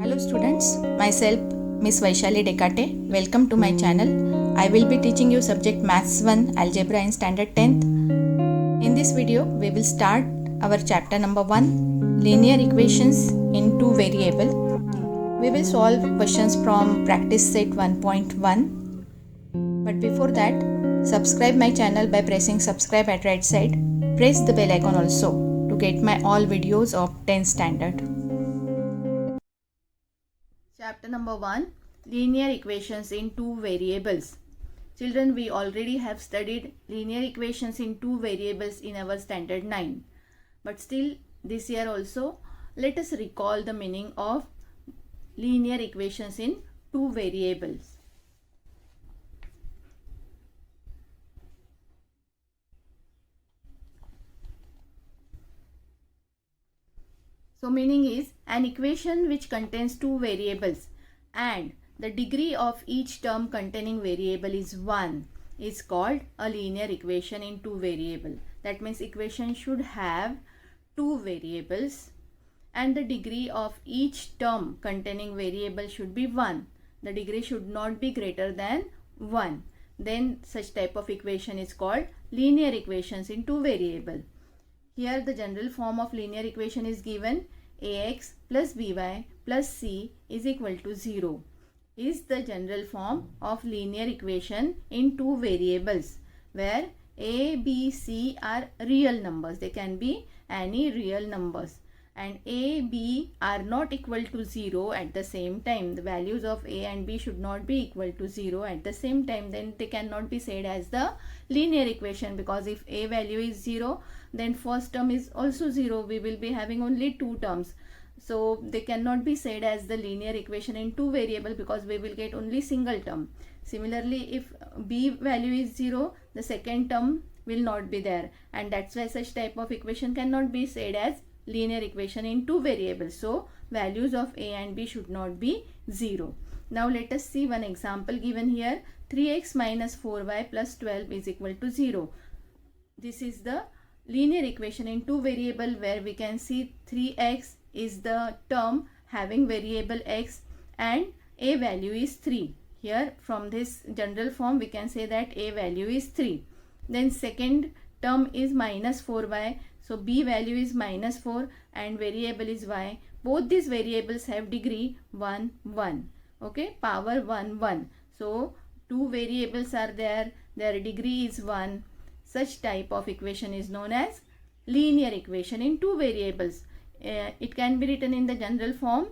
Hello students, myself Miss Vaishali Dekate. Welcome to my channel. I will be teaching you subject Maths 1 Algebra in Standard 10th. In this video, we will start our chapter number 1 Linear Equations in Two Variable. We will solve questions from practice set 1.1. But before that, subscribe my channel by pressing subscribe at right side. Press the bell icon also to get my all videos of 10th standard. Chapter number 1 Linear Equations in Two Variables. Children, we already have studied linear equations in two variables in our standard 9. But still, this year also, let us recall the meaning of linear equations in two variables. So meaning is an equation which contains two variables and the degree of each term containing variable is 1 is called a linear equation in two variable. That means equation should have two variables and the degree of each term containing variable should be 1. The degree should not be greater than 1. Then such type of equation is called linear equations in two variable. Here the general form of linear equation is given. Ax plus by plus c is equal to 0 is the general form of linear equation in two variables where a, b, c are real numbers. They can be any real numbers and a, b are not equal to 0 at the same time. The values of a and b should not be equal to 0 at the same time. Then they cannot be said as the linear equation, because if a value is 0, then first term is also 0. We will be having only two terms. So they cannot be said as the linear equation in two variable because we will get only single term. Similarly, if b value is 0, the second term will not be there, and that's why such type of equation cannot be said as linear equation in two variables. So values of a and b should not be 0. Now let us see one example given here. 3x minus 4y plus 12 is equal to 0. This is the linear equation in two variable where we can see 3x is the term having variable x and a value is 3. Here from this general form we can say that a value is 3. Then second term is minus 4y. So b value is minus 4 and variable is y. Both these variables have degree 1, 1. Okay, power 1, 1. So two variables are there. Their degree is 1. Such type of equation is known as linear equation in two variables. It can be written in the general form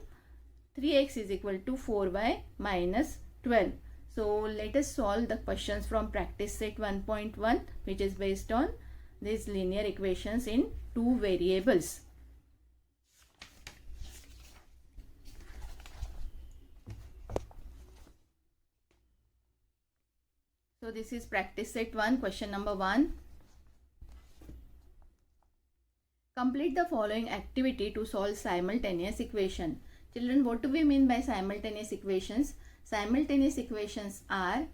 3x is equal to 4y minus 12. So let us solve the questions from practice set 1.1 which is based on these linear equations in two variables. So this is practice set 1, question number 1. Complete the following activity to solve simultaneous equation. Children, what do we mean by simultaneous equations? Simultaneous equations are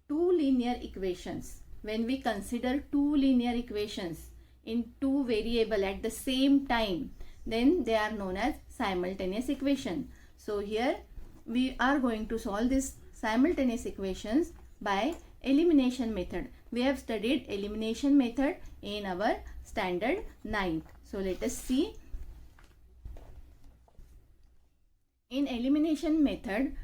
two linear equations. When we consider two linear equations in two variable at the same time, then they are known as simultaneous equation. So here we are going to solve these simultaneous equations by elimination method. We have studied elimination method in our standard 9th. So let us see. In elimination method,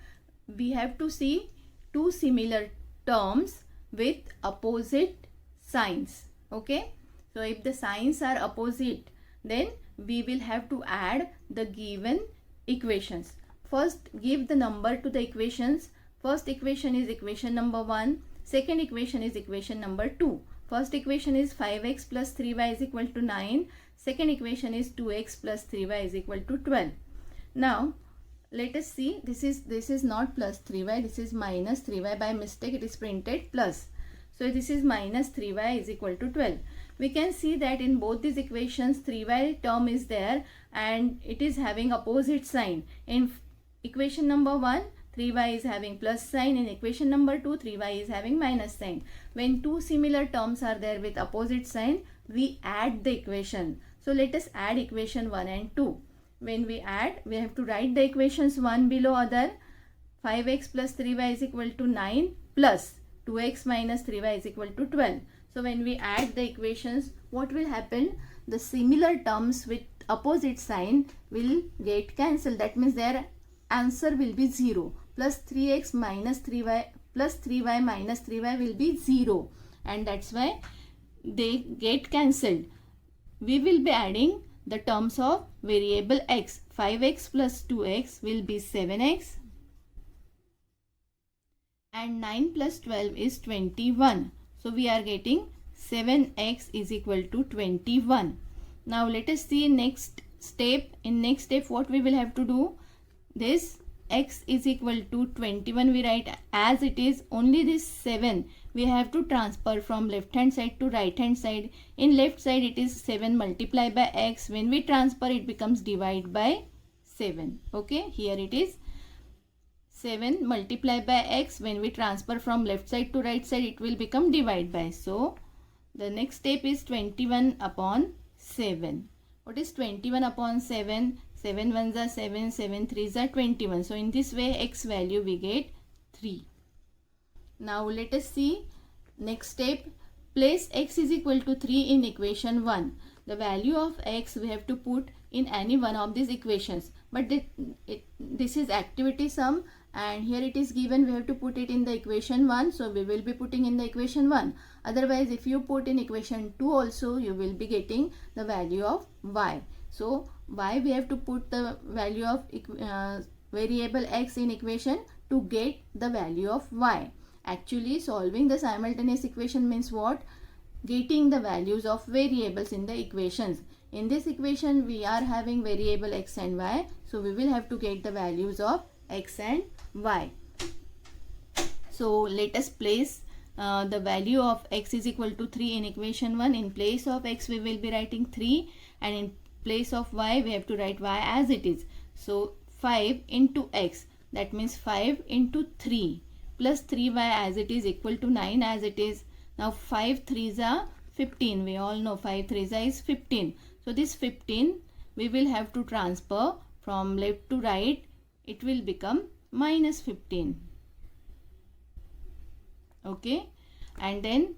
we have to see two similar terms with opposite signs. Okay. So if the signs are opposite, then we will have to add the given equations. First, give the number to the equations. First equation is equation number 1. Second equation is equation number 2. First equation is 5x plus 3y is equal to 9. Second equation is 2x plus 3y is equal to 12. Now, let us see. This is not plus 3y. This is minus 3y. By mistake, it is printed plus. So, this is minus 3y is equal to 12. We can see that in both these equations, 3y term is there and it is having opposite sign. In equation number 1, 3y is having plus sign. In equation number 2, 3y is having minus sign. When two similar terms are there with opposite sign, we add the equation. So let us add equation 1 and 2. when we add, we have to write the equations one below other. 5x plus 3y is equal to 9 plus 2x minus 3y is equal to 12. So when we add the equations, what will happen? The similar terms with opposite sign will get cancelled. That means their answer will be 0. Plus 3x minus 3y plus 3y minus 3y will be 0. And that's why they get cancelled. We will be adding the terms of variable x. 5x plus 2x will be 7x. And 9 plus 12 is 21. So we are getting 7x is equal to 21. Now let us see next step. In next step what we will have to do? This x is equal to 21 we write as it is. Only this 7 we have to transfer from left hand side to right hand side. In left side it is 7 multiplied by x. When we transfer it becomes divide by 7. Okay, here it is 7 multiplied by x. When we transfer from left side to right side it will become divide by. So the next step is 21 upon 7. What is 21 upon 7? 7 ones are 7, 7 threes are 21. So in this way x value we get 3. Now let us see next step. Place x is equal to 3 in equation 1. The value of x we have to put in any one of these equations. But this is activity sum and here it is given we have to put it in the equation 1. So we will be putting in the equation 1. Otherwise if you put in equation 2 also you will be getting the value of y. So why we have to put the value of variable x in equation? To get the value of y. Actually solving the simultaneous equation means what? Getting the values of variables in the equations. In this equation we are having variable x and y. So we will have to get the values of x and y. So let us place the value of x is equal to 3 in equation 1. In place of x we will be writing 3 and in place of y we have to write y as it is. So 5 into x, that means 5 into 3 plus 3y as it is equal to 9 as it is. Now 5 3s are 15. We all know 5 3s is 15. So this 15 we will have to transfer from left to right. It will become minus 15. Okay, and then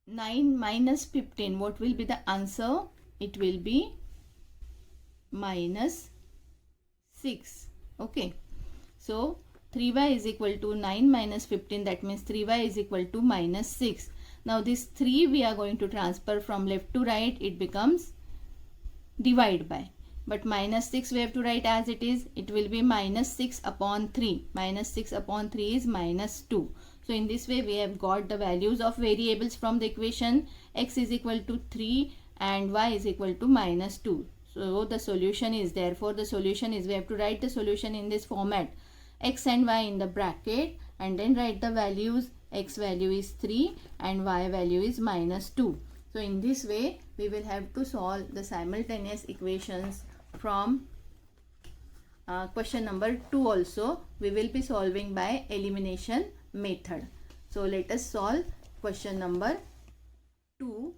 9 minus 15, what will be the answer? It will be minus 6. Okay, so 3y is equal to 9 minus 15, that means 3y is equal to minus 6. Now this 3 we are going to transfer from left to right. It becomes divide by. But minus 6 we have to write as it is. It will be minus 6 upon 3. Minus 6 upon 3 is minus 2. So in this way we have got the values of variables from the equation. X is equal to 3 and y is equal to minus 2. So the solution is, therefore the solution is, we have to write the solution in this format. X and y in the bracket and then write the values. X value is 3 and y value is minus 2. So in this way we will have to solve the simultaneous equations from question number 2 also. We will be solving by elimination method. So let us solve question number 2.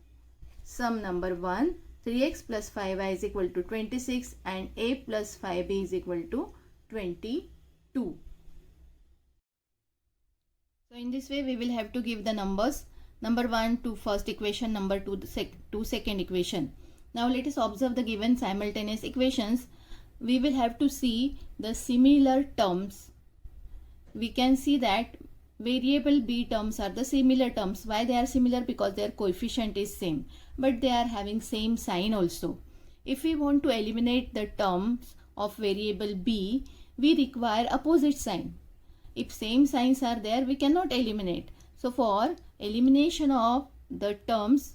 Sum number 1. 3x plus 5y is equal to 26 and a plus 5b is equal to 22. So in this way we will have to give the numbers. Number 1 to first equation, number 2 to second equation. Now let us observe the given simultaneous equations. We will have to see the similar terms. We can see that variable b terms are the similar terms. Why they are similar? Because their coefficient is same, but they are having same sign also. If we want to eliminate the terms of variable b, we require opposite sign. If same signs are there, we cannot eliminate. So for elimination of the terms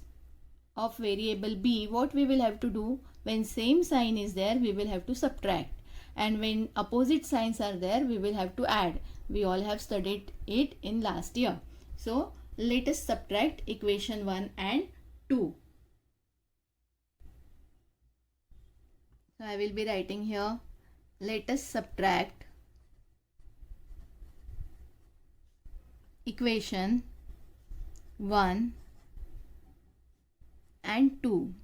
of variable b, what we will have to do? When same sign is there, we will have to subtract, and when opposite signs are there, we will have to add. We all have studied it in last year. So let us subtract equation 1 and 2. So I will be writing here, let us subtract equation 1 and 2.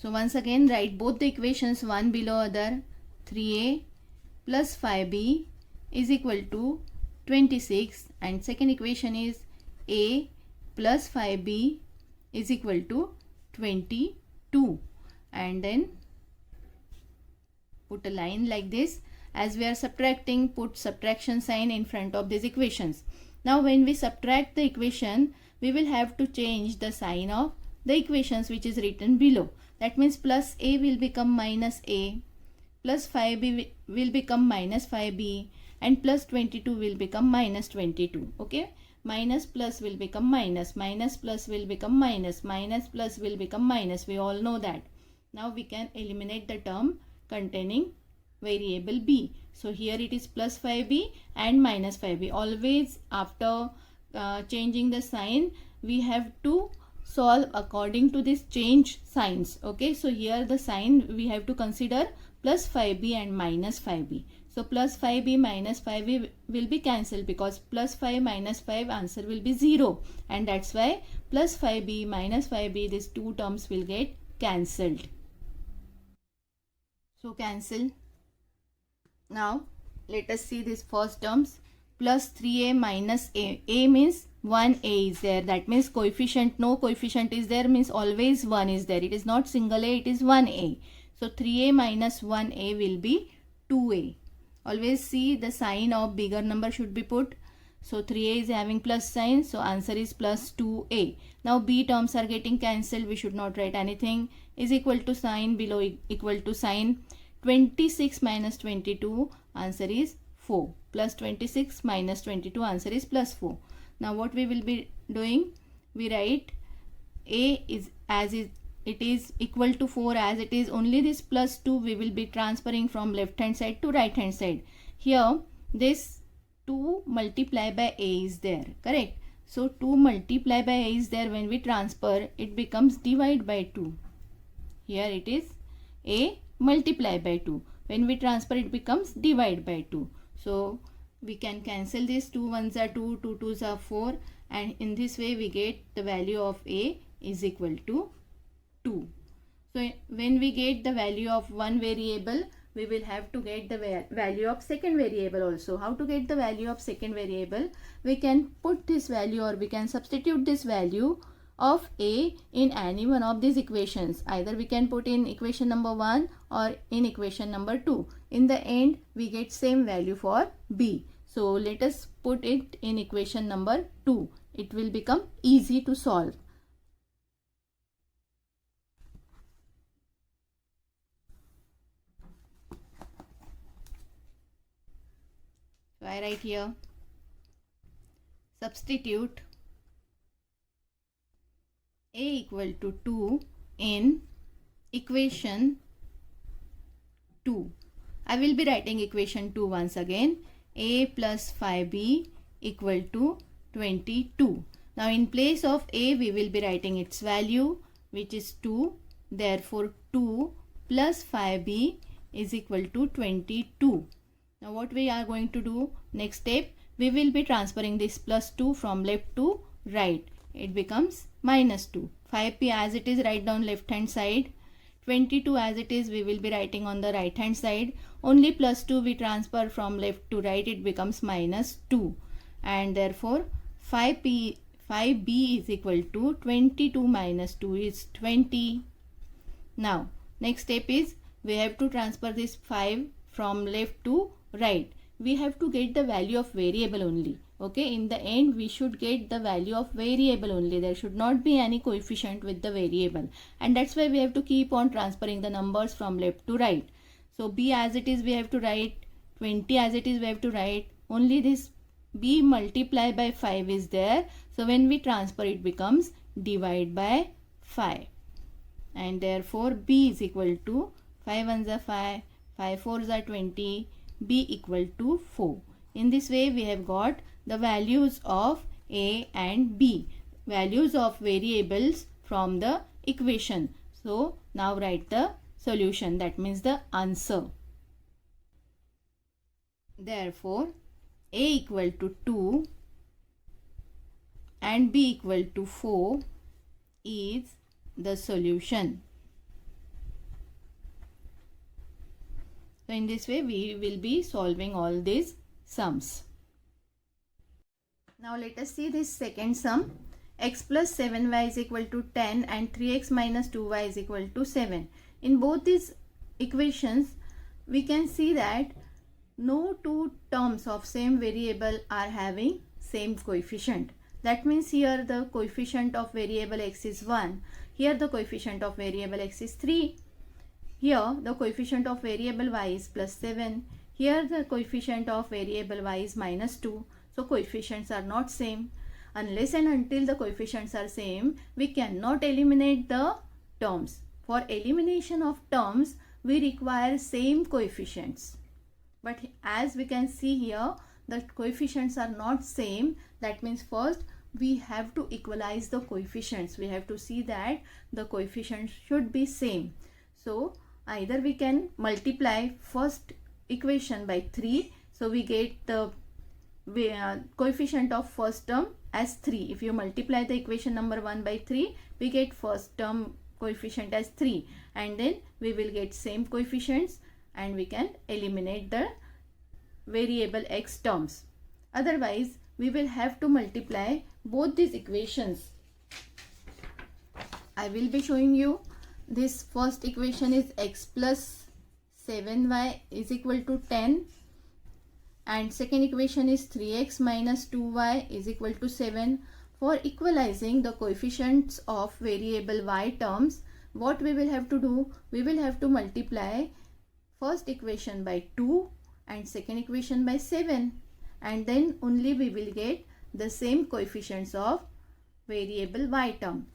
So once again write both the equations one below other. 3a plus 5b is equal to 26, and second equation is a plus 5b is equal to 22, and then put a line like this. As we are subtracting, put subtraction sign in front of these equations. Now when we subtract the equation, we will have to change the sign of the equations which is written below. That means plus a will become minus a, plus 5b will become minus 5b, and plus 22 will become minus 22. Okay, minus plus will become minus, minus plus will become minus, minus plus will become minus. We all know that. Now we can eliminate the term containing variable b. So here it is plus 5b and minus 5b. Always after changing the sign, we have to solve according to this change signs. Okay, so here the sign we have to consider plus 5b and minus 5b. So plus 5b minus 5b will be cancelled, because plus 5 minus 5 answer will be 0, and that's why plus 5b minus 5b, these two terms will get cancelled. So cancel. Now let us see this first terms. Plus 3a minus a. A means 1a is there. That means coefficient, no coefficient is there, means always 1 is there. It is not single a, it is 1a. So 3a minus 1a will be 2a. Always see the sign of bigger number should be put. So 3a is having plus sign, so answer is plus 2a. Now b terms are getting cancelled. We should not write anything. Is equal to sign, below equal to sign. 26 minus 22, answer is 4. Plus 26 minus 22, answer is plus 4. Now what we will be doing? We write a is as it is equal to 4, as it is only this plus 2 we will be transferring from left hand side to right hand side. Here this 2 multiplied by a is there, correct? So 2 multiplied by a is there. When we transfer, it becomes divide by 2. Here it is a multiply by 2. When we transfer, it becomes divide by 2. So we can cancel this. 2 ones are 2, 2 twos are 4, and in this way we get the value of a is equal to 2. So when we get the value of one variable, we will have to get the value of second variable also. How to get the value of second variable? We can put this value, or we can substitute this value of a in any one of these equations. Either we can put in equation number 1 or in equation number 2. In the end, we get same value for b. So let us put it in equation number 2. It will become easy to solve. So I write here, substitute a equal to 2 in equation 2. I will be writing equation 2 once again. A plus 5b equal to 22. Now in place of a, we will be writing its value, which is 2. Therefore 2 plus 5b is equal to 22. Now what we are going to do? Next step, we will be transferring this plus 2 from left to right. It becomes minus 2. 5p as it is, write down left hand side. 22 as it is, we will be writing on the right hand side. Only plus 2 we transfer from left to right, it becomes minus 2. And therefore 5b is equal to 22 minus 2 is 20. Now next step is, we have to transfer this 5 from left to right. We have to get the value of variable only. Okay, in the end we should get the value of variable only. There should not be any coefficient with the variable, and that's why we have to keep on transferring the numbers from left to right. So b as it is we have to write, 20 as it is we have to write. Only this b multiplied by 5 is there. So when we transfer, it becomes divide by 5, and therefore b is equal to 5 ones are 5, 5 fours are 20, b equal to 4. In this way we have got the values of a and b, values of variables from the equation. So now write the solution, that means the answer. Therefore a equal to 2 and b equal to 4 is the solution. So in this way we will be solving all these sums. Now let us see this second sum. X plus 7y is equal to 10 and 3x minus 2y is equal to 7. In both these equations we can see that no two terms of same variable are having same coefficient. That means here the coefficient of variable x is 1. Here the coefficient of variable x is 3. Here the coefficient of variable y is plus 7. Here the coefficient of variable y is minus 2. So coefficients are not same. Unless and until the coefficients are same, we cannot eliminate the terms. For elimination of terms, we require same coefficients. But as we can see here, the coefficients are not same. That means first we have to equalize the coefficients. We have to see that the coefficients should be same. So either we can multiply first equation by 3. So we get the coefficient of first term as 3. If you multiply the equation number 1 by 3, we get first term coefficient as 3, and then we will get same coefficients and we can eliminate the variable x terms. Otherwise we will have to multiply both these equations. I will be showing you this first equation is x plus 7y is equal to 10 and second equation is 3x minus 2y is equal to 7. For equalizing the coefficients of variable y terms, what we will have to do? We will have to multiply first equation by 2 and second equation by 7, and then only we will get the same coefficients of variable y term.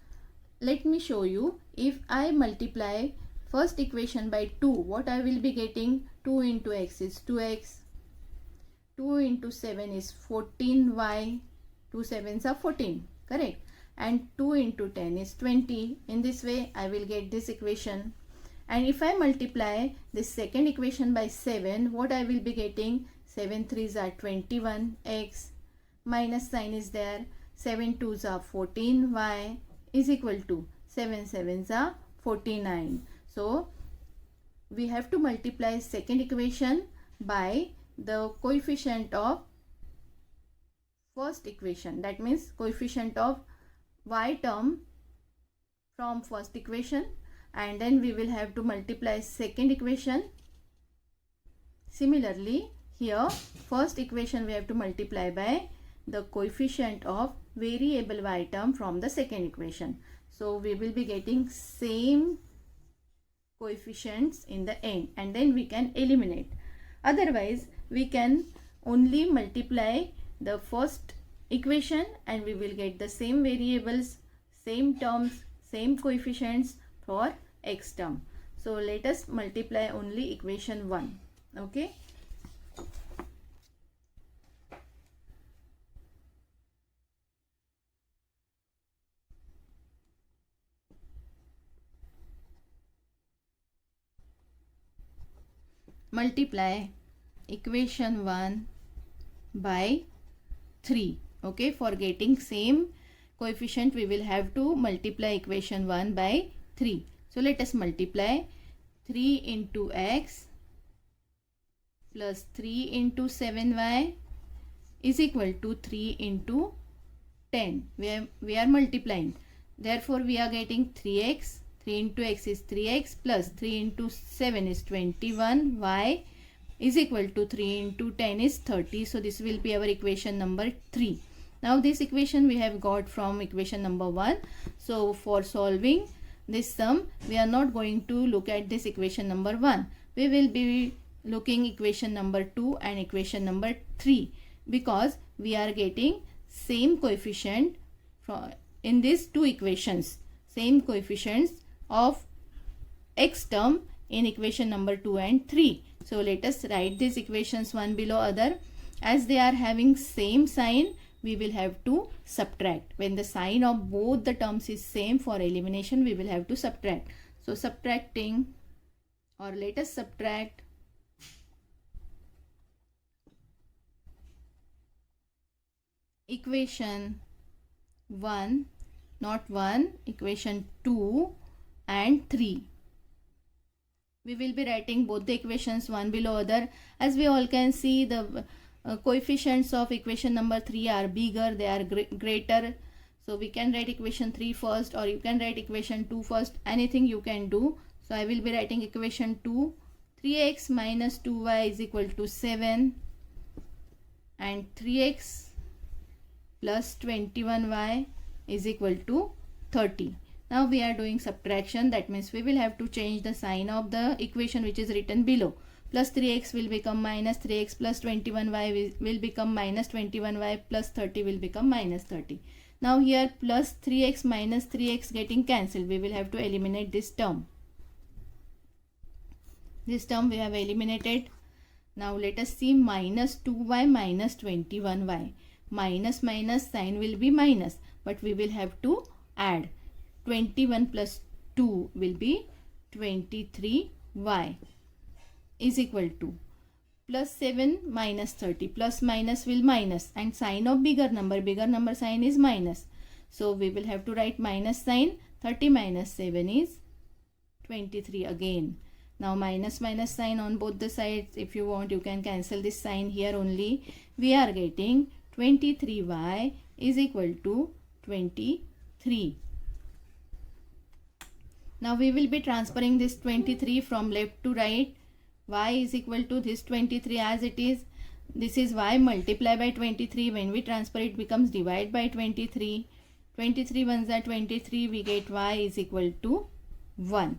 Let me show you. If I multiply first equation by 2, what I will be getting? 2 into x is 2x. 2 into 7 is 14y. 2 7s are 14, correct? And 2 into 10 is 20. In this way I will get this equation. And if I multiply this second equation by 7, what I will be getting? 7 3s are 21x, minus sign is there, 7 2s are 14y is equal to 7 7s are 49. So we have to multiply second equation by the coefficient of first equation. That means coefficient of y term from first equation, and then we will have to multiply second equation. Similarly here first equation we have to multiply by the coefficient of variable y term from the second equation. So we will be getting same coefficients in the end, and then we can eliminate. Otherwise we can only multiply the first equation and we will get the same variables, same terms, same coefficients for x term. So let us multiply only equation 1. Okay. Multiply equation 1 by 3. Okay, for getting same coefficient we will have to multiply equation 1 by 3. So let us multiply 3 into x plus 3 into 7y is equal to 3 into 10. We are multiplying. Therefore we are getting 3x. 3 into x is 3x plus 3 into 7 is 21. Y is equal to 3 into 10 is 30. So this will be our equation number 3. Now this equation we have got from equation number 1. So for solving this sum, we are not going to look at this equation number 1. We will be looking equation number 2 and equation number 3, because we are getting same coefficient from in these two equations, same coefficients of x term in equation number 2 and 3. So let us write these equations one below other. As they are having same sign, we will have to subtract. When the sign of both the terms is same, for elimination we will have to subtract. So subtracting, or let us subtract equation 1, not 1, equation 2 and 3. We will be writing both the equations one below other. As we all can see, the coefficients of equation number 3 are bigger, they are greater. So we can write equation 3 first, or you can write equation 2 first, anything you can do. So I will be writing equation 2. 3x minus 2y is equal to 7, and 3x plus 21y is equal to 30. Now we are doing subtraction, that means we will have to change the sign of the equation which is written below. Plus 3x will become minus 3x, plus 21y will become minus 21y, plus 30 will become minus 30. Now here plus 3x minus 3x getting cancelled, we will have to eliminate this term. This term we have eliminated. Now let us see minus 2y minus 21y. Minus minus sign will be minus, but we will have to add. 21 plus 2 will be 23y is equal to plus 7 minus 30. Plus minus will minus, and sign of bigger number sign is minus. So we will have to write minus sign. 30 minus 7 is 23 again. Now minus minus sign on both the sides. If you want, you can cancel this sign here only. We are getting 23y is equal to 23. Now we will be transferring this 23 from left to right. Y is equal to this 23 as it is. This is y multiply by 23. When we transfer it becomes divide by 23. 23 ones are 23. We get y is equal to 1.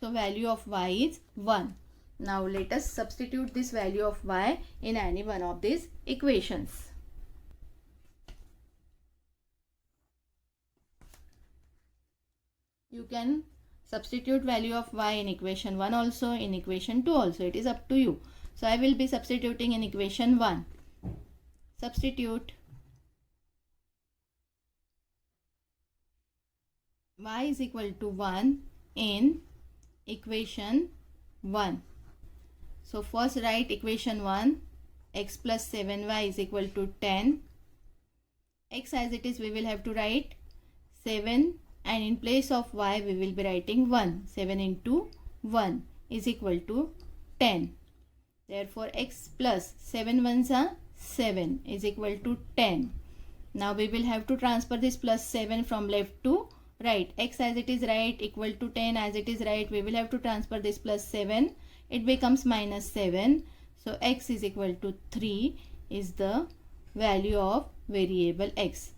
So value of y is 1. Now let us substitute this value of y in any one of these equations. You can substitute value of y in equation 1 also, in equation 2 also. It is up to you. So I will be substituting in equation 1. Substitute y is equal to 1 in equation 1. So first write equation 1. X plus 7y is equal to 10. X as it is we will have to write 7, and in place of y we will be writing 1. 7 into 1 is equal to 10. Therefore x plus 7 ones are 7 is equal to 10. Now we will have to transfer this plus 7 from left to right. X as it is right equal to 10 as it is right. We will have to transfer this plus 7. It becomes minus 7. So x is equal to 3 is the value of variable x.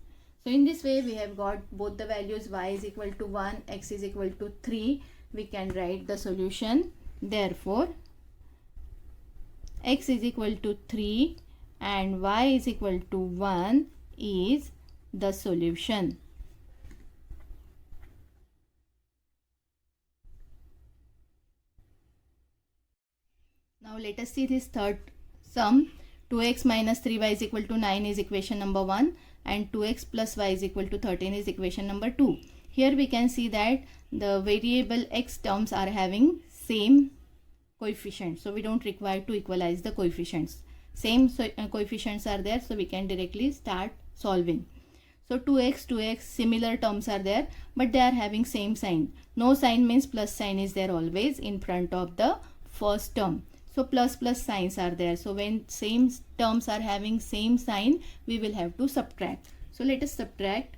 So in this way we have got both the values. Y is equal to 1, x is equal to 3. We can write the solution. Therefore x is equal to 3 and y is equal to 1 is the solution. Now let us see this third sum. 2x minus 3y is equal to 9 is equation number 1, and 2x plus y is equal to 13 is equation number 2. Here we can see that the variable x terms are having same coefficient. So we don't require to equalize the coefficients. Same coefficients are there, so we can directly start solving. So 2x, similar terms are there, but they are having same sign. No sign means plus sign is there always in front of the first term. So plus signs are there. So when same terms are having same sign, we will have to subtract. So let us subtract.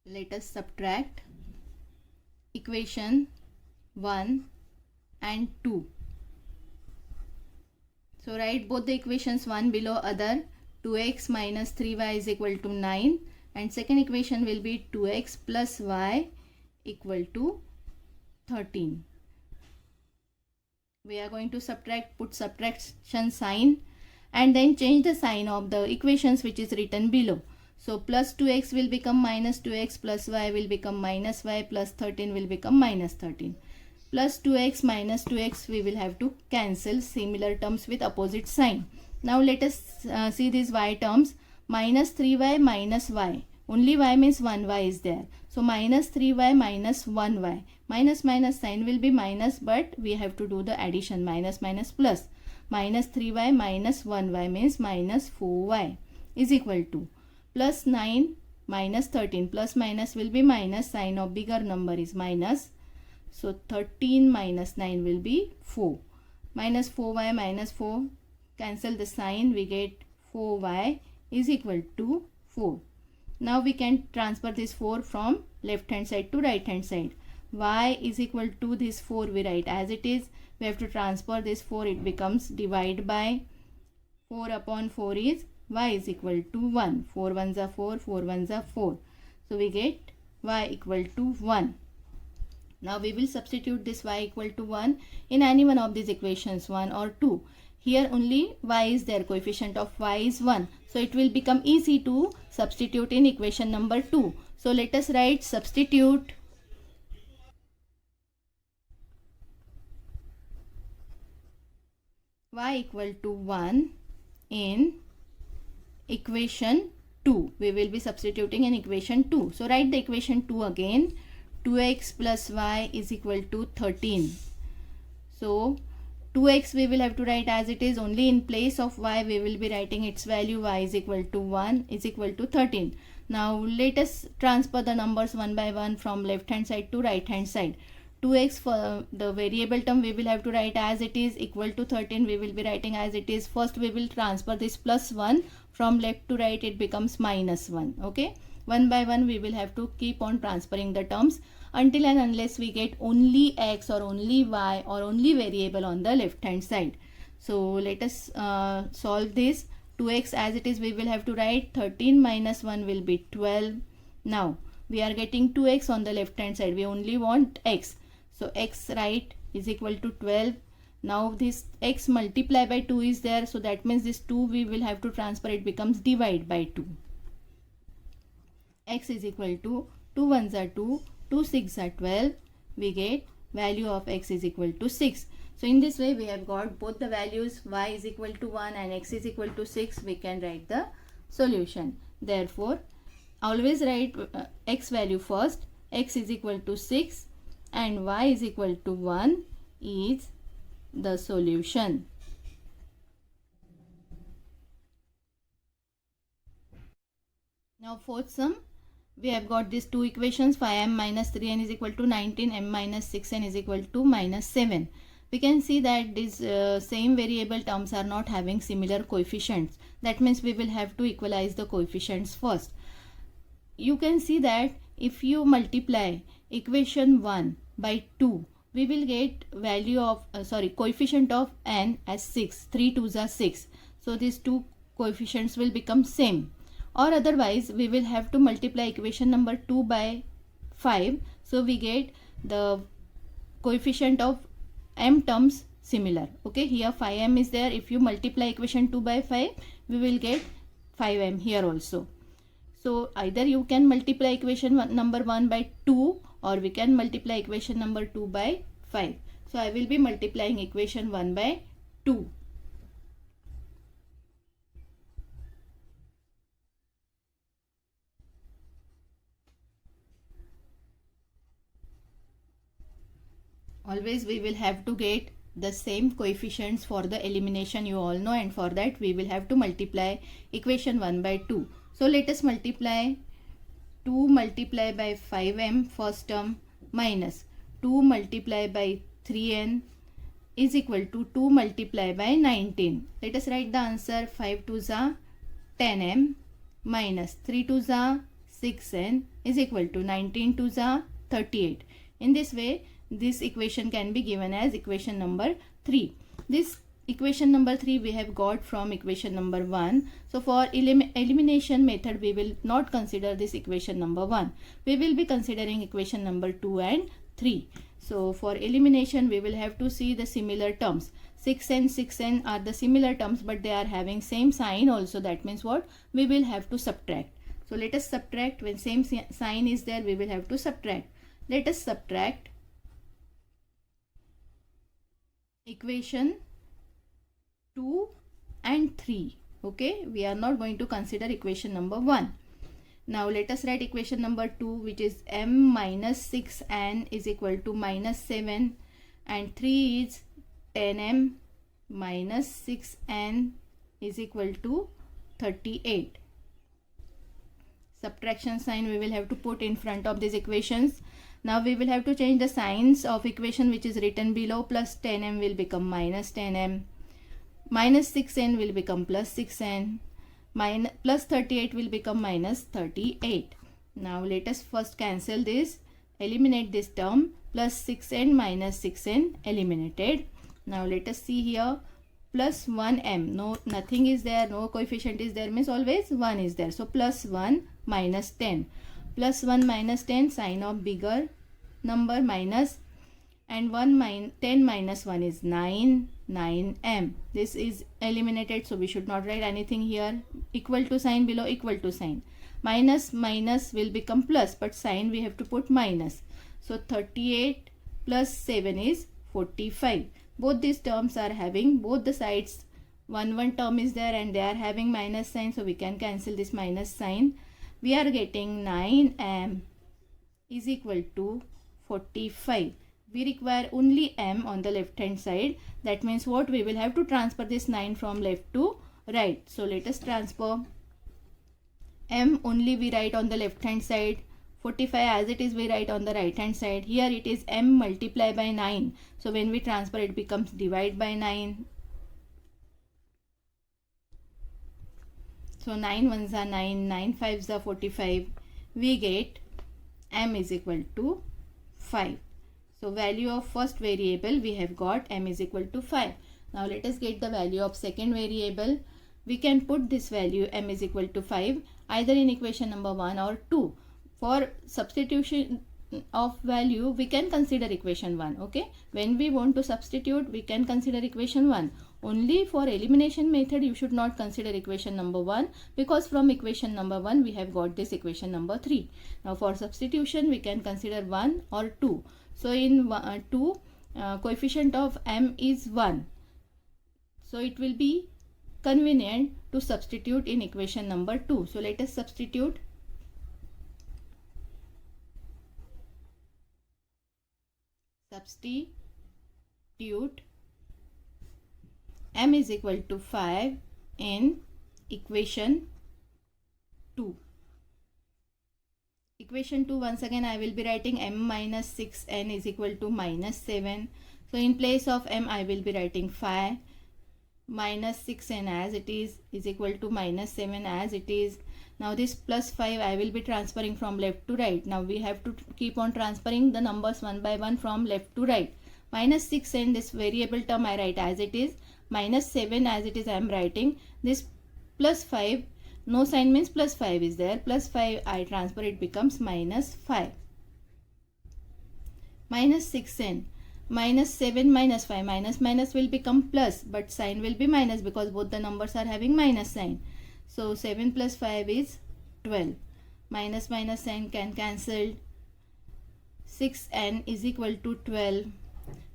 Let us subtract equation 1 and 2. So write both the equations one below other. 2x minus 3y is equal to 9, and second equation will be 2x plus y equal to 13. We are going to subtract, put subtraction sign, and then change the sign of the equations which is written below. So plus 2x will become minus 2x, plus y will become minus y, plus 13 will become minus 13. Plus 2x minus 2x we will have to cancel similar terms with opposite sign. Now let us see these y terms. Minus 3y minus y. Only y means 1y is there. So minus 3y minus 1y. Minus minus sign will be minus, but we have to do the addition. Minus minus plus. Minus 3y minus 1y means minus 4y is equal to plus 9 minus 13. Plus minus will be minus. Sign of bigger number is minus. So 13 minus 9 will be 4. Minus 4y minus 4. Cancel the sign. We get 4y is equal to 4. Now we can transfer this 4 from left hand side to right hand side. Y is equal to this 4 we write as it is. We have to transfer this 4. It becomes divide by 4 upon 4 is y is equal to 1. 4 ones are 4, 4 ones are 4. So we get y equal to 1. Now we will substitute this y equal to 1 in any one of these equations, 1 or 2. Here only y is there, coefficient of y is 1. So it will become easy to substitute in equation number 2. So let us write substitute y equal to 1 in equation 2. We will be substituting in equation 2. So write the equation 2 again. 2x plus y is equal to 13. So 2x we will have to write as it is. Only in place of y we will be writing its value. Y is equal to 1 is equal to 13. Now let us transfer the numbers one by one from left hand side to right hand side. 2x for the variable term we will have to write as it is, equal to 13 we will be writing as it is. First we will transfer this plus 1 from left to right, it becomes minus 1. Okay, one by one we will have to keep on transferring the terms until and unless we get only x or only y or only variable on the left hand side. So let us solve this. 2x as it is we will have to write. 13 minus 1 will be 12. Now we are getting 2x on the left hand side, we only want x. So x right is equal to 12. Now this x multiply by 2 is there, so that means this 2 we will have to transfer, it becomes divide by 2. X is equal to 2 ones are 2, 2 6 are 12. We get value of x is equal to 6. So in this way we have got both the values, y is equal to 1 and x is equal to 6. We can write the solution. Therefore always write x value first. X is equal to 6 and y is equal to 1 is the solution. Now fourth sum, we have got these two equations. 5m minus 3n is equal to 19, m minus 6n is equal to minus 7. We can see that these same variable terms are not having similar coefficients. That means we will have to equalize the coefficients first. You can see that if you multiply equation 1 by 2, we will get value of coefficient of n as 6. 3 2s are 6. So these two coefficients will become same. Or otherwise we will have to multiply equation number 2 by 5. So we get the coefficient of m terms similar. Okay, here 5m is there. If you multiply equation 2 by 5, we will get 5m here also. So either you can multiply equation number 1 by 2 or we can multiply equation number 2 by 5. So I will be multiplying equation 1 by 2. Always we will have to get the same coefficients for the elimination, you all know, and for that we will have to multiply equation 1 by 2. So let us multiply 2 multiply by 5m first term minus 2 multiply by 3n is equal to 2 multiply by 19. Let us write the answer. 5 2s are 10m minus 3 2s are 6n is equal to 19 2s are 38. In this way this equation can be given as equation number 3. This equation number 3 we have got from equation number 1. So for elimination method we will not consider this equation number 1. We will be considering equation number 2 and 3. So for elimination we will have to see the similar terms. 6n are the similar terms but they are having same sign also. That means what? We will have to subtract. So let us subtract. When same sign is there we will have to subtract. Let us subtract equation 2 and 3. Okay, we are not going to consider equation number 1. Now let us write equation number 2, which is m minus 6n is equal to minus 7 and 3 is 10m minus 6n is equal to 38. subtraction sign we will have to put in front of these equations. Now we will have to change the signs of equation which is written below. Plus 10m will become minus 10m. Minus 6n will become plus 6n. Plus 38 will become minus 38. Now let us first cancel this. Eliminate this term. Plus 6n minus 6n eliminated. Now let us see here. Plus 1m. No, nothing is there. No coefficient is there. Means always 1 is there. So plus 1 minus 10. Plus 1 minus 10. Sign of bigger number minus. And 10 minus 1 is 9. 9m. This is eliminated. So we should not write anything here. Equal to sign below. Equal to sign. Minus minus will become plus. But sign we have to put minus. So 38 plus 7 is 45. Both these terms are having, both the sides, one term is there and they are having minus sign. So we can cancel this minus sign. We are getting 9m is equal to 45. We require only m on the left hand side. That means what? We will have to transfer this 9 from left to right. So let us transfer. M only we write on the left hand side. 45 as it is we write on the right hand side. Here it is m multiply by 9. So when we transfer it becomes divide by 9. So 9 ones are 9, 9 fives are 45. We get m is equal to 5. So value of first variable we have got m is equal to 5. Now let us get the value of second variable. We can put this value m is equal to 5 either in equation number 1 or 2. For substitution of value we can consider equation 1. Okay, when we want to substitute we can consider equation 1. Only for elimination method you should not consider equation number 1, because from equation number 1 we have got this equation number 3. Now for substitution we can consider 1 or 2. So in 2 coefficient of m is 1. So it will be convenient to substitute in equation number 2. So let us substitute. Substitute m is equal to 5 in equation 2. Equation 2, once again I will be writing m minus 6n is equal to minus 7. So in place of m I will be writing 5 minus 6n as it is equal to minus 7 as it is. Now this plus 5 I will be transferring from left to right. Now we have to keep on transferring the numbers one by one from left to right. Minus 6n, this variable term I write as it is. Minus 7 as it is I am writing. This plus 5, no sign means plus 5 is there. Plus 5 I transfer, it becomes minus 5. Minus 6n. Minus 7 minus 5. Minus minus will become plus, but sign will be minus because both the numbers are having minus sign. So 7 plus 5 is 12. Minus minus sign can cancel. 6n is equal to 12.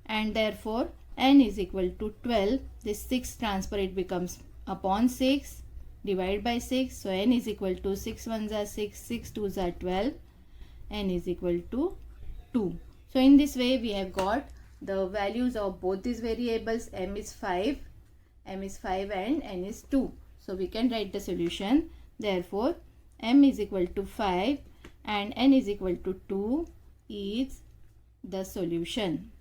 And therefore n is equal to 12. This 6 transfer, it becomes upon 6. Divide by 6. So n is equal to 6 ones are 6. 6 twos are 12. N is equal to 2. So in this way we have got the values of both these variables. M is 5 and n is 2. So we can write the solution. Therefore m is equal to 5 and n is equal to 2 is the solution.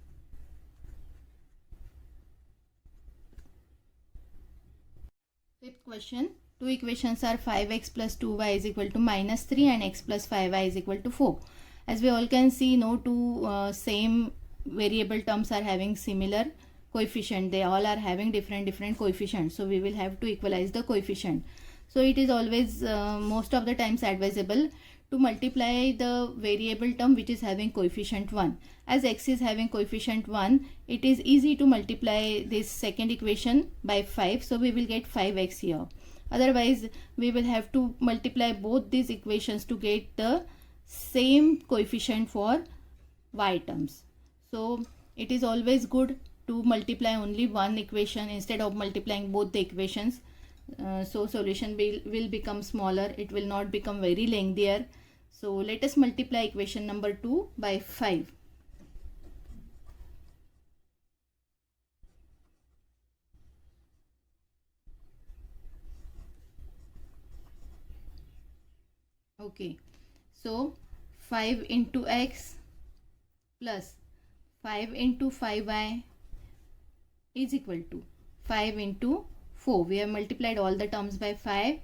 Fifth question. Two equations are 5x plus 2y is equal to minus 3 and x plus 5y is equal to 4. As we all can see, no two same variable terms are having similar coefficient. They all are having different coefficients. So we will have to equalize the coefficient. So it is always most of the times advisable to multiply the variable term which is having coefficient 1. As x is having coefficient 1, it is easy to multiply this second equation by 5. So we will get 5x here. Otherwise, we will have to multiply both these equations to get the same coefficient for y terms. So it is always good to multiply only one equation instead of multiplying both the equations. So solution will become smaller. It will not become very lengthier. So let us multiply equation number 2 by 5. Okay, so 5 into x plus 5 into 5y is equal to 5 into 4. We have multiplied all the terms by 5.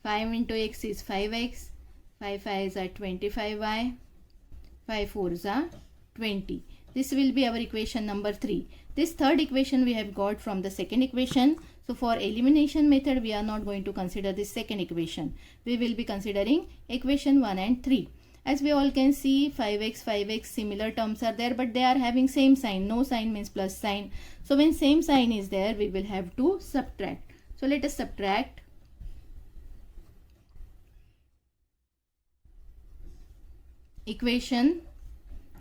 5 into x is 5x, 5 5s are 25y, 5 4s are 20. This will be our equation number 3. This third equation we have got from the second equation. So for elimination method, we are not going to consider this second equation. We will be considering equation 1 and 3. As we all can see, 5x, 5x, similar terms are there, but they are having same sign. No sign means plus sign. So when same sign is there, we will have to subtract. So let us subtract. Equation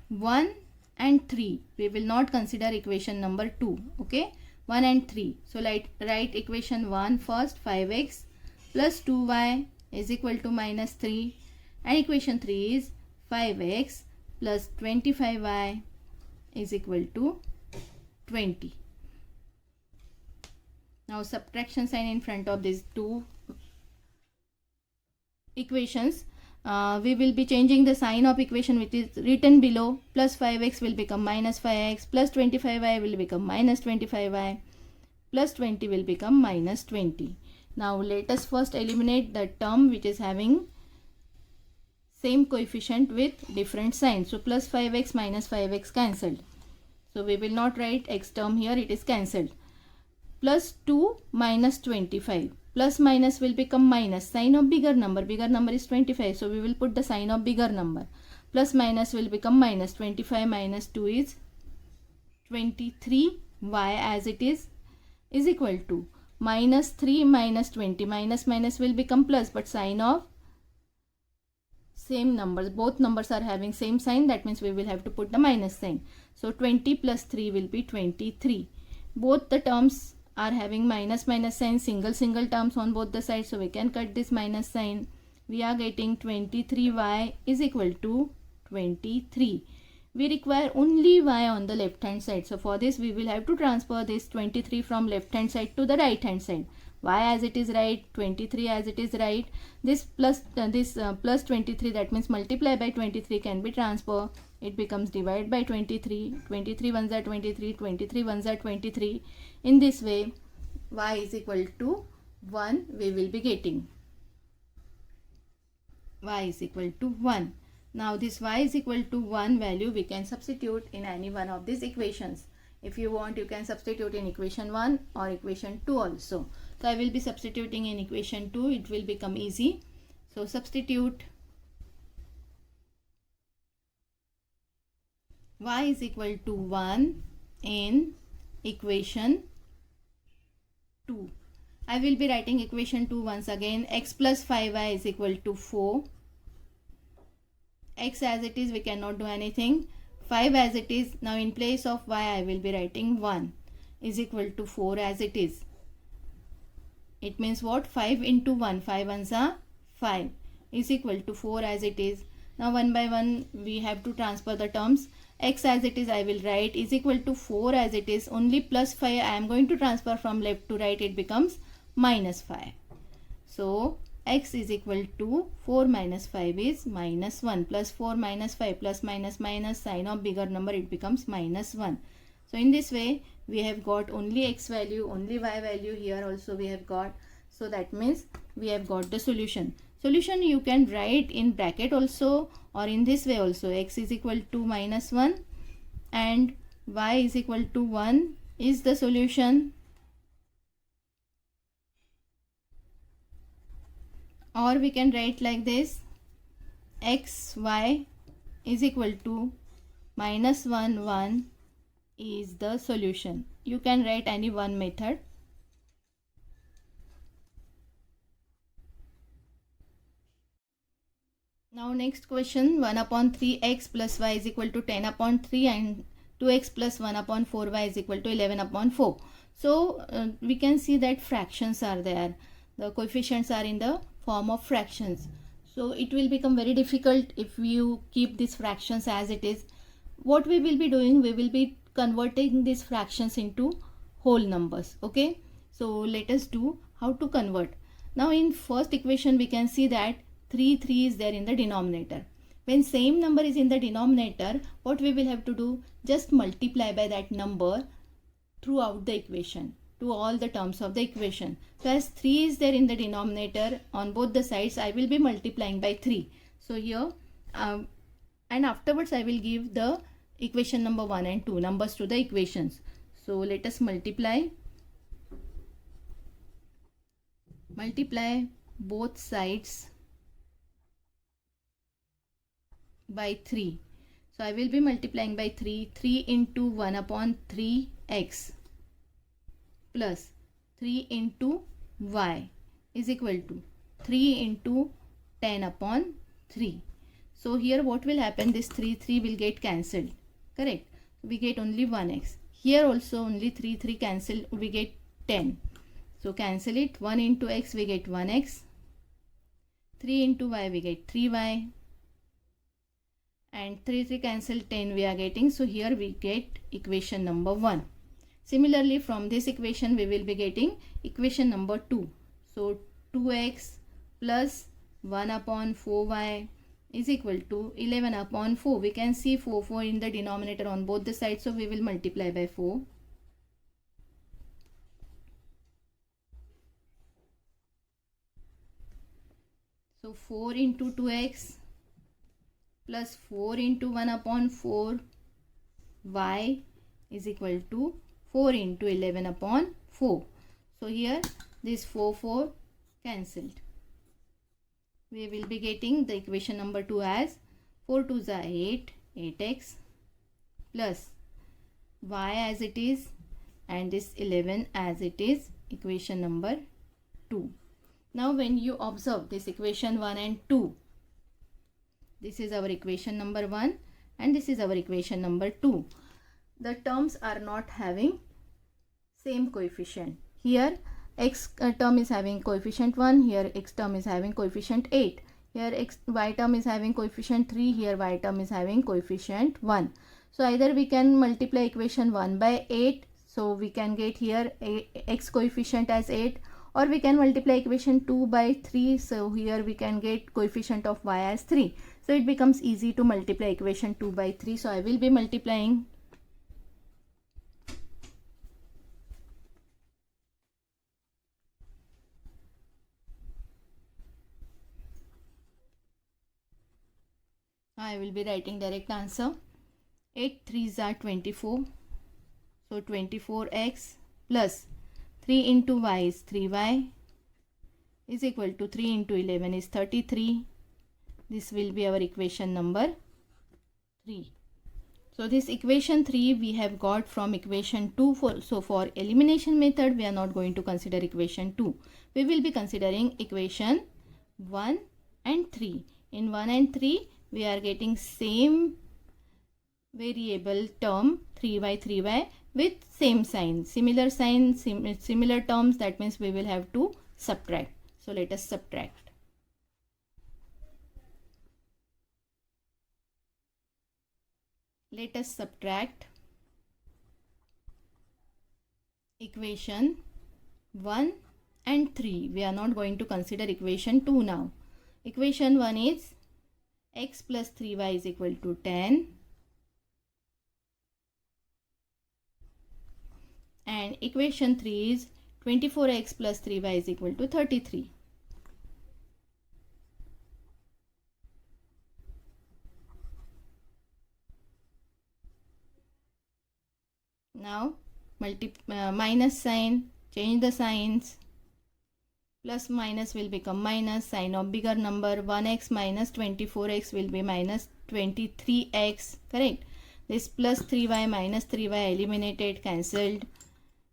1 and 3. We will not consider equation number 2. Okay. 1 and 3. So write equation 1 first. 5x plus 2y is equal to minus 3. And equation 3 is 5x plus 25y is equal to 20. Now subtraction sign in front of these two equations. We will be changing the sign of equation which is written below. Plus 5x will become minus 5x, plus 25y will become minus 25y, plus 20 will become minus 20. Now let us first eliminate the term which is having same coefficient with different signs. So plus 5x minus 5x cancelled. So we will not write x term here, it is cancelled. Plus 2 minus 25. Plus minus will become minus. Sign of bigger number. Bigger number is 25. So we will put the sign of bigger number. Plus minus will become minus. 25 minus 2 is 23. Y as it is equal to minus 3 minus 20. Minus minus will become plus, but sign of same numbers. Both numbers are having same sign. That means we will have to put the minus sign. So 20 plus 3 will be 23. Both the terms are having minus minus sign, single terms on both the sides, so we can cut this minus sign. We are getting 23y is equal to 23. We require only y on the left hand side, so for this we will have to transfer this 23 from left hand side to the right hand side. Y as it is right, 23 as it is right. This plus 23, that means multiply by 23 can be transferred. It becomes divide by 23. 23 ones are 23, 23 ones are 23. In this way, y is equal to 1 we will be getting. Y is equal to 1. Now this y is equal to 1 value we can substitute in any one of these equations. If you want, you can substitute in equation 1 or equation 2 also. So I will be substituting in equation 2. It will become easy. So substitute y is equal to 1 in equation 2. I will be writing equation 2 once again. X plus 5y is equal to 4. X as it is, we cannot do anything. 5 as it is. Now in place of y I will be writing 1 is equal to 4 as it is. It means what? 5 into 1. 5 ones are 5 is equal to 4 as it is. Now one by one we have to transfer the terms. X as it is I will write is equal to 4 as it is. Only plus 5 I am going to transfer from left to right. It becomes minus 5. So x is equal to 4 minus 5 is minus 1. Plus 4 minus 5 plus minus minus, sign of bigger number, it becomes minus 1. So in this way we have got only x value, only y value. Here also we have got. So that means we have got the solution. Solution you can write in bracket also or in this way also. X is equal to minus 1 and y is equal to 1 is the solution. Or we can write like this. X, y is equal to minus 1, 1 is the solution. You can write any one method. Now next question, 1 upon 3x plus y is equal to 10 upon 3 and 2x plus 1 upon 4y is equal to 11 upon 4. So we can see that fractions are there. The coefficients are in the form of fractions. So it will become very difficult if you keep these fractions as it is. What we will be doing, we will be converting these fractions into whole numbers. Okay. So let us do how to convert. Now in first equation we can see that 3 is there in the denominator. When same number is in the denominator, what we will have to do? Just multiply by that number throughout the equation, to all the terms of the equation. So as 3 is there in the denominator on both the sides, I will be multiplying by 3. So here and afterwards I will give the equation number 1 and 2 numbers to the equations. So let us multiply both sides by 3. So I will be multiplying by 3 into 1 upon 3x plus 3 into y is equal to 3 into 10 upon 3. So here what will happen? This 3 will get cancelled. Correct? We get only 1x. Here also only 3 cancel, we get 10. So cancel it. 1 into x we get 1x. 3 into y we get 3y. And 3 cancel, 10 we are getting. So here we get equation number 1. Similarly, from this equation we will be getting equation number 2. So 2x plus 1 upon 4y is equal to 11 upon 4. We can see 4 in the denominator on both the sides. So we will multiply by 4. So 4 into 2x plus 4 into 1 upon 4 y is equal to 4 into 11 upon 4. So here this 4 cancelled. We will be getting the equation number 2 as 4 2s are 8x plus y as it is and this 11 as it is, equation number 2. Now when you observe this equation 1 and 2, this is our equation number 1 and this is our equation number 2. The terms are not having same coefficient. Here x term is having coefficient 1, here x term is having coefficient 8. Here y term is having coefficient 3, here y term is having coefficient 1. So either we can multiply equation 1 by 8, so we can get here x coefficient as 8, or we can multiply equation 2 by 3, so here we can get coefficient of y as 3. So it becomes easy to multiply equation 2 by 3. So I will be multiplying I will be writing direct answer. 8 3s are 24. So 24x plus 3 into y is 3y is equal to 3 into 11 is 33. This will be our equation number 3. So this equation 3 we have got from equation 2. So for elimination method we are not going to consider equation 2. We will be considering equation 1 and 3. In 1 and 3 we are getting same variable term 3y with same sign, similar sign, similar terms. That means we will have to subtract. So let us subtract. Let us subtract equation 1 and 3. We are not going to consider equation 2 now. Equation 1 is x plus 3y is equal to 10. And equation 3 is 24x plus 3y is equal to 33. Now minus sign, change the signs. Plus minus will become minus, sign of bigger number. 1x minus 24x will be minus 23x. Correct? This plus 3y minus 3y eliminated, cancelled,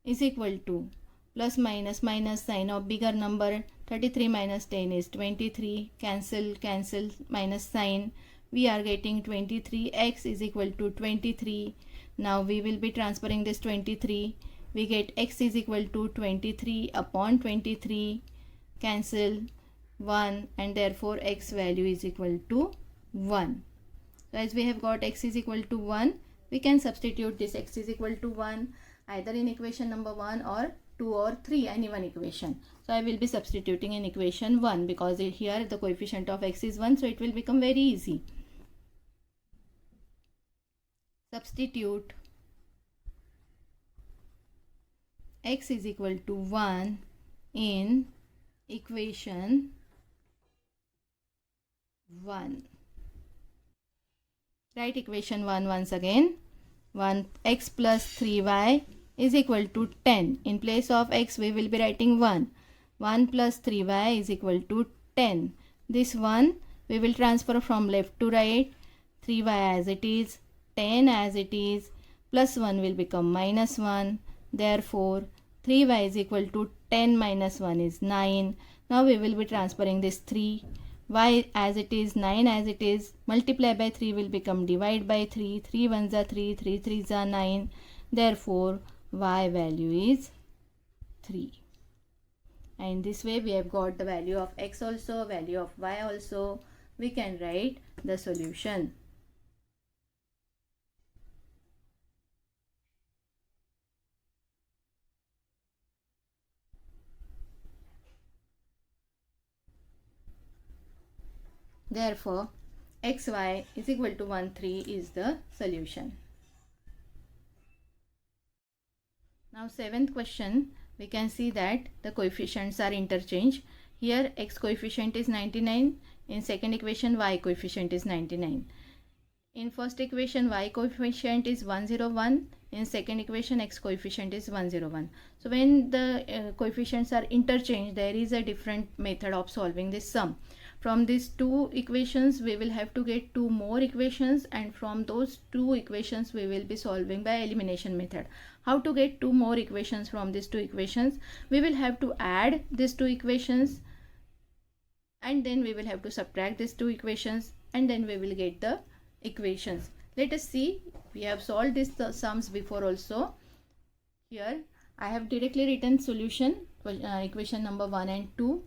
is equal to plus minus minus, sign of bigger number. 33 minus 10 is 23. Cancel, minus sign. We are getting 23x is equal to 23. Now we will be transferring this 23. We get x is equal to 23 upon 23. Cancel 1, and therefore x value is equal to 1. So as we have got x is equal to 1, we can substitute this x is equal to 1 either in equation number 1 or 2 or 3, any one equation. So I will be substituting in equation 1 because here the coefficient of x is 1, so it will become very easy. Substitute x is equal to 1 in equation 1. Write equation 1 once again. 1x plus 3y is equal to 10. In place of x we will be writing 1. 1 plus 3y is equal to 10. This 1 we will transfer from left to right. 3y as it is, 10 as it is, plus 1 will become minus 1. Therefore 3y is equal to 10 minus 1 is 9. Now we will be transferring this 3. Y as it is, 9 as it is, multiply by 3 will become divide by 3. 3 ones are 3, 3 threes are 9. Therefore y value is 3. And this way we have got the value of x also, value of y also. We can write the solution. Therefore, xy is equal to 1, 3 is the solution. Now, 7th question, we can see that the coefficients are interchanged. Here, x coefficient is 99. In second equation, y coefficient is 99. In first equation, y coefficient is 101. In second equation, x coefficient is 101. So, when the coefficients are interchanged, there is a different method of solving this sum. From these two equations we will have to get two more equations, and from those two equations we will be solving by elimination method. How to get two more equations from these two equations? We will have to add these two equations, and then we will have to subtract these two equations, and then we will get the equations. Let us see. We have solved these sums before also. Here I have directly written solution, equation number 1 and 2.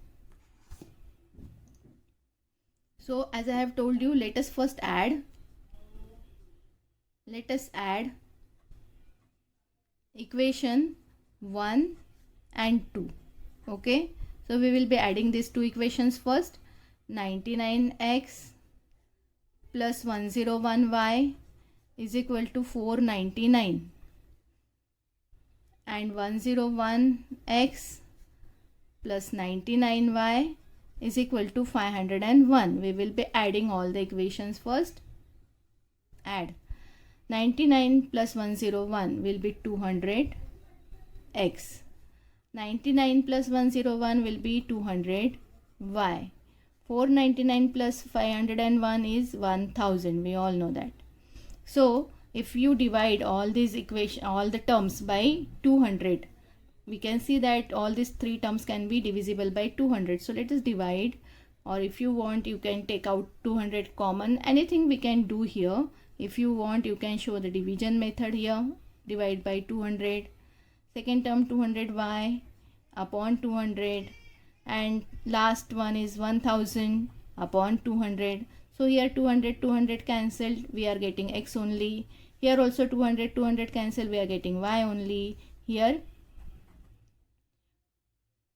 So as I have told you, let us first add. Let us add equation 1 and 2. Okay. So we will be adding these two equations first. 99x plus 101y is equal to 499. And 101x plus 99y is equal to 501. We will be adding all the equations first. Add 99 plus 101 will be 200x. 99 plus 101 will be 200y. 499 plus 501 is 1000. We all know that. So if you divide all these all the terms by 200, we can see that all these three terms can be divisible by 200. So let us divide, or if you want you can take out 200 common. Anything we can do here. If you want you can show the division method here. Divide by 200. Second term 200y upon 200, and last one is 1000 upon 200. So here 200 cancelled, we are getting x only. Here also 200 cancelled, we are getting y only. Here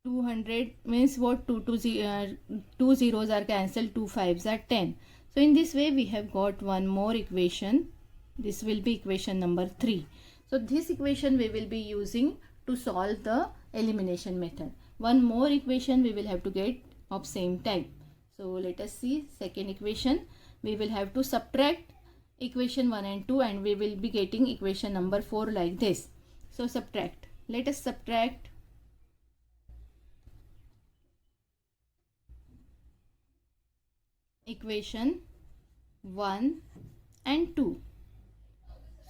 200 means what? Two zeros are cancelled, 2 5s are 10. So in this way we have got one more equation. This will be equation number 3. So this equation we will be using to solve the elimination method. One more equation we will have to get of same type. So let us see second equation. We will have to subtract equation 1 and 2, and we will be getting equation number 4 like this. So subtract. Let us subtract equation 1 and 2.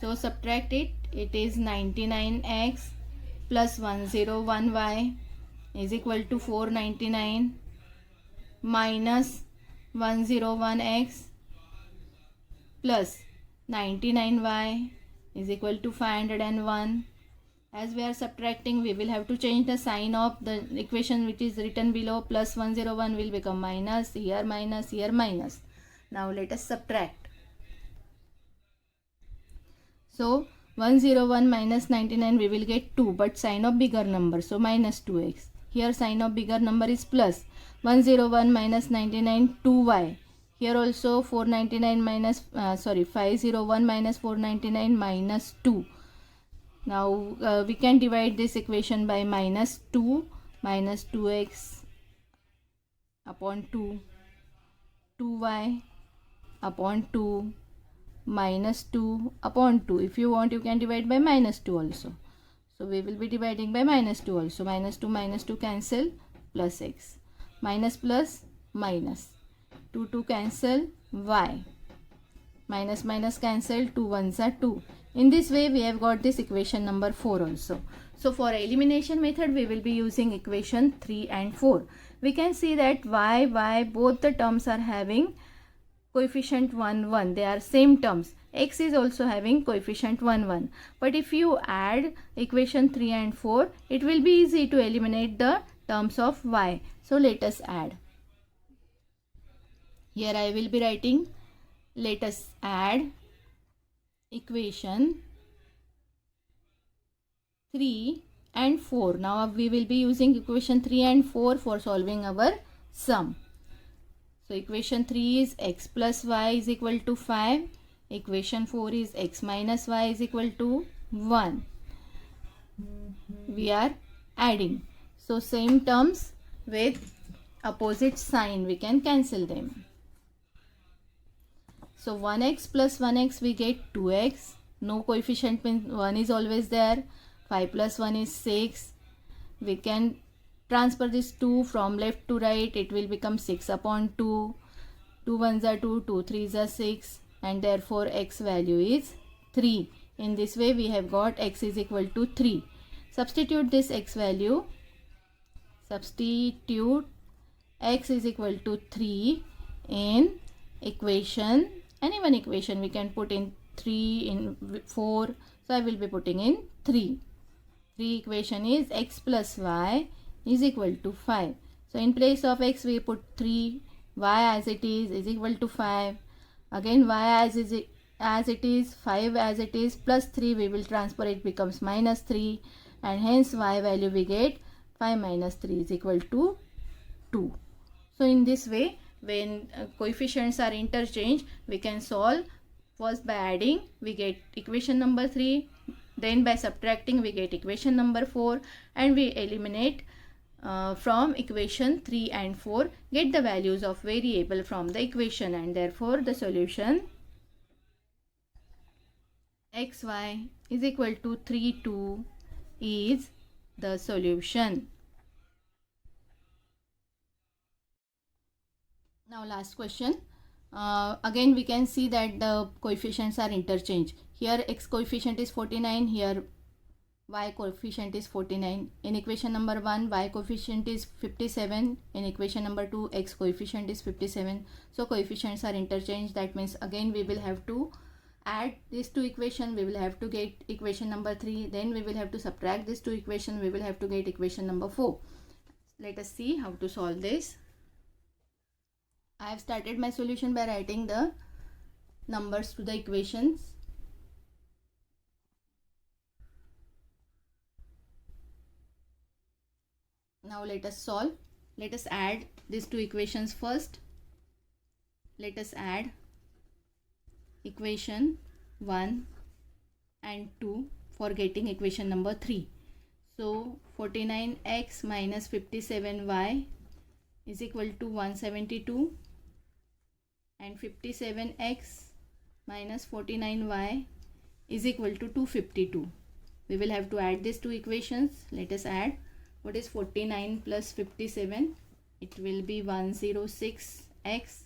So subtract it. It is 99x plus 101y is equal to 499 minus 101x plus 99y is equal to 501. As we are subtracting, we will have to change the sign of the equation which is written below. Plus 101 will become minus, here minus, here minus. Now let us subtract. So 101 minus 99 we will get 2, but sign of bigger number, so minus 2x. Here sign of bigger number is plus. 101 minus 99 2y. Here also 499 minus 501 minus 499 minus 2. Now we can divide this equation by minus 2, minus 2x upon 2, 2y upon 2, minus 2 upon 2. If you want, you can divide by minus 2 also. So we will be dividing by minus 2 also. Minus 2 cancel, plus x. Minus plus minus. 2 cancel, y. Minus cancel, 2 ones are 2. In this way we have got this equation number 4 also. So for elimination method we will be using equation 3 and 4. We can see that y, both the terms are having coefficient 1, 1. They are same terms. X is also having coefficient 1, 1. But if you add equation 3 and 4, it will be easy to eliminate the terms of y. So let us add. Here I will be writing, let us add equation 3 and 4. Now we will be using equation 3 and 4 for solving our sum. So equation 3 is x plus y is equal to 5. Equation 4 is x minus y is equal to 1. We are adding. So same terms with opposite sign, we can cancel them. So 1x plus 1x we get 2x. No coefficient means 1 is always there. 5 plus 1 is 6. We can transfer this 2 from left to right. It will become 6 upon 2. 2 ones are 2, 2 threes are 6, and therefore x value is 3. In this way we have got x is equal to 3. Substitute this x value. Substitute x is equal to 3 in equation, any one equation we can put in 3, in 4. So I will be putting in 3. 3 equation is x plus y is equal to 5. So in place of x we put 3, y as it is equal to 5. Again y as it is, 5 as it is, plus 3 we will transfer, it becomes minus 3, and hence y value we get 5 minus 3 is equal to 2. So in this way, when coefficients are interchanged, we can solve. First by adding we get equation number 3, then by subtracting we get equation number 4, and we eliminate from equation 3 and 4, get the values of variable from the equation, and therefore the solution xy is equal to 3, 2 is the solution. Now last question. Again we can see that the coefficients are interchanged. Here x coefficient is 49, here y coefficient is 49. In equation number 1 y coefficient is 57. In equation number 2 x coefficient is 57. So coefficients are interchanged. That means again we will have to add these two equations. We will have to get equation number 3. Then we will have to subtract these two equations. We will have to get equation number 4. Let us see how to solve this. I have started my solution by writing the numbers to the equations. Now let us solve. Let us add these two equations first. Let us add equation 1 and 2 for getting equation number 3. So 49x minus 57y is equal to 172, and 57x minus 49y is equal to 252. We will have to add these two equations. Let us add. What is 49 plus 57? It will be 106x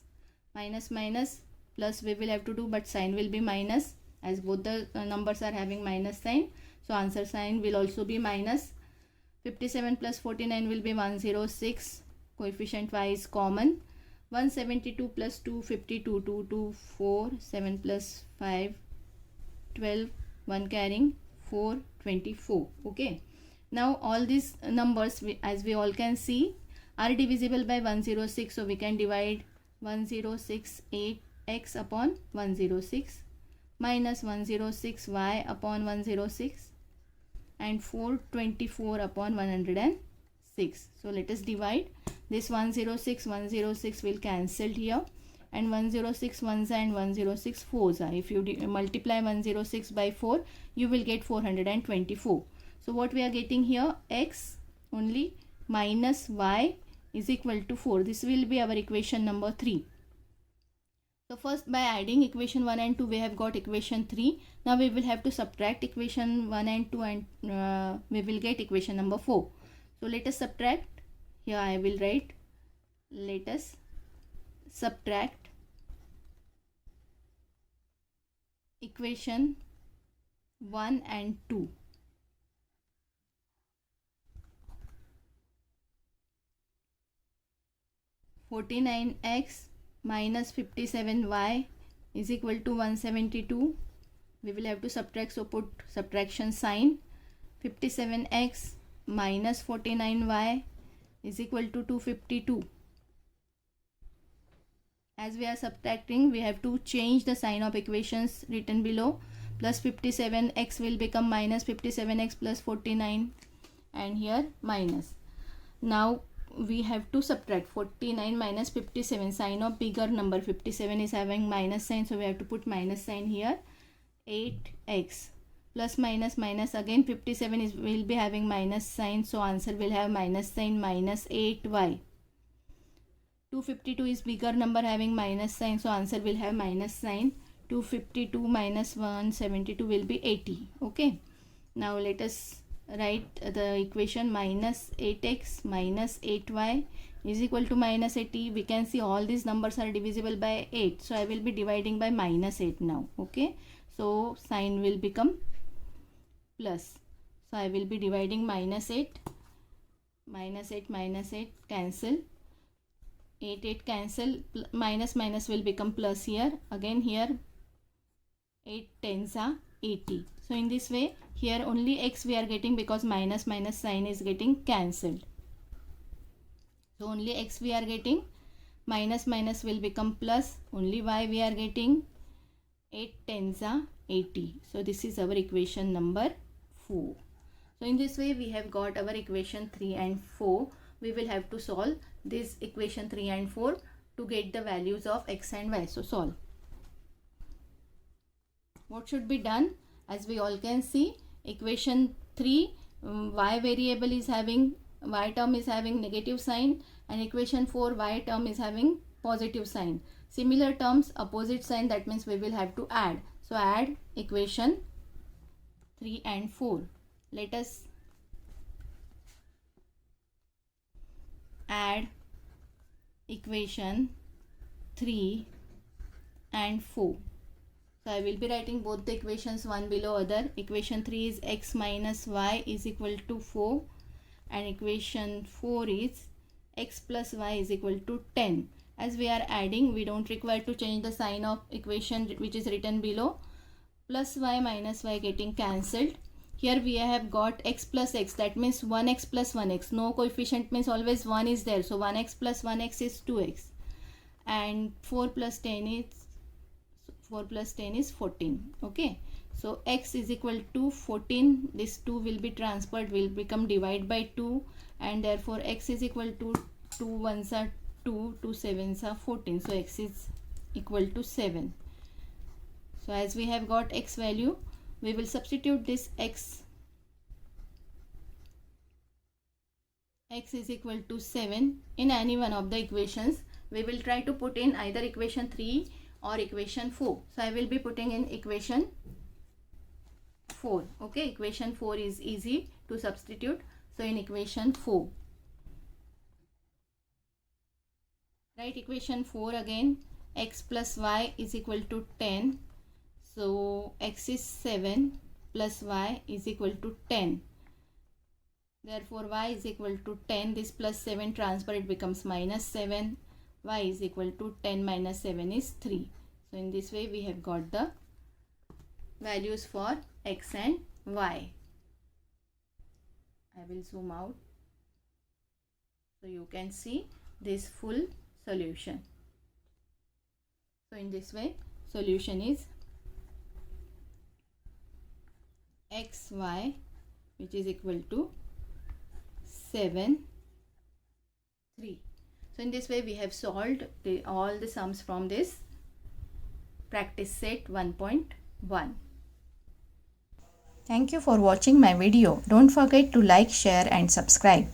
minus minus plus we will have to do, but sign will be minus as both the numbers are having minus sign. So answer sign will also be minus. 57 plus 49 will be 106. Coefficient y is common. 172 plus 252, 224, 7 plus 5, 12, 1 carrying 4, 24. Okay. Now all these numbers, as we all can see, are divisible by 106. So we can divide 1068x upon 106. minus 106y upon 106 and 424 upon 106. So let us divide. This 106 will cancel here, and 106 ones and 106 fours are. If you multiply 106 by 4, you will get 424. So what we are getting here, x only minus y is equal to 4. This will be our equation number 3. So first, by adding equation 1 and 2, we have got equation 3. Now we will have to subtract equation 1 and 2, and we will get equation number 4. So let us subtract. Here I will write, let us subtract equation 1 and 2. (49x minus 57y is equal to 172). We will have to subtract, so put subtraction sign. 57x minus 49y is equal to 252. As we are subtracting, we have to change the sign of equations written below. Plus 57x will become minus 57x plus 49, and here minus. Now we have to subtract 49 minus 57. Sign of bigger number 57 is having minus sign, so we have to put minus sign here. 8x plus minus minus, again 57 will be having minus sign, so answer will have minus sign, minus 8y. 252 is bigger number having minus sign, so answer will have minus sign. 252 minus 172 will be 80. Okay, now let us write the equation. Minus 8x minus 8y is equal to minus 80. We can see all these numbers are divisible by 8, so I will be dividing by minus 8 now. Okay, so sign will become plus, so I will be dividing minus 8, minus 8, minus 8 cancel, 8 cancel, minus minus will become plus here. Again here 8 tens are 80. So in this way, here only x we are getting because minus minus sign is getting cancelled. So only x we are getting, minus minus will become plus, only y we are getting, 8 tens are 80. So this is our equation number 4. So in this way we have got our equation 3 and 4. We will have to solve this equation 3 and 4 to get the values of x and y. So solve. What should be done? As we all can see, equation 3, y variable is having, y term is having negative sign, and equation 4, y term is having positive sign. Similar terms, opposite sign, that means we will have to add. So add equation 3 and 4. Let us add equation 3 and 4. So I will be writing both the equations one below other. Equation 3 is x minus y is equal to 4, and equation 4 is x plus y is equal to 10. As we are adding, we don't require to change the sign of equation which is written below. Plus y minus y getting cancelled. Here we have got x plus x, that means 1x plus 1x. No coefficient means always 1 is there. So 1x plus 1x is 2x. And 4 plus 10 is 14. Okay, so x is equal to 14. This 2 will be transferred, will become divide by 2, and therefore x is equal to 2 ones are 2, 2 sevens are 14. So x is equal to 7. So as we have got x value, we will substitute this x is equal to 7 in any one of the equations. We will try to put in either equation 3 or equation 4. So I will be putting in equation 4. Okay, equation 4 is easy to substitute. So in equation 4, write equation 4 again. X plus y is equal to 10. So x is 7 plus y is equal to 10. Therefore y is equal to 10. This plus 7 transfer, it becomes minus 7. Y is equal to 10 minus 7 is 3. So in this way we have got the values for x and y. I will zoom out so you can see this full solution. So in this way solution is xy, which is equal to 7, 3. So in this way we have solved all the sums from this practice set 1.1. Thank you for watching my video. Don't forget to like, share and subscribe.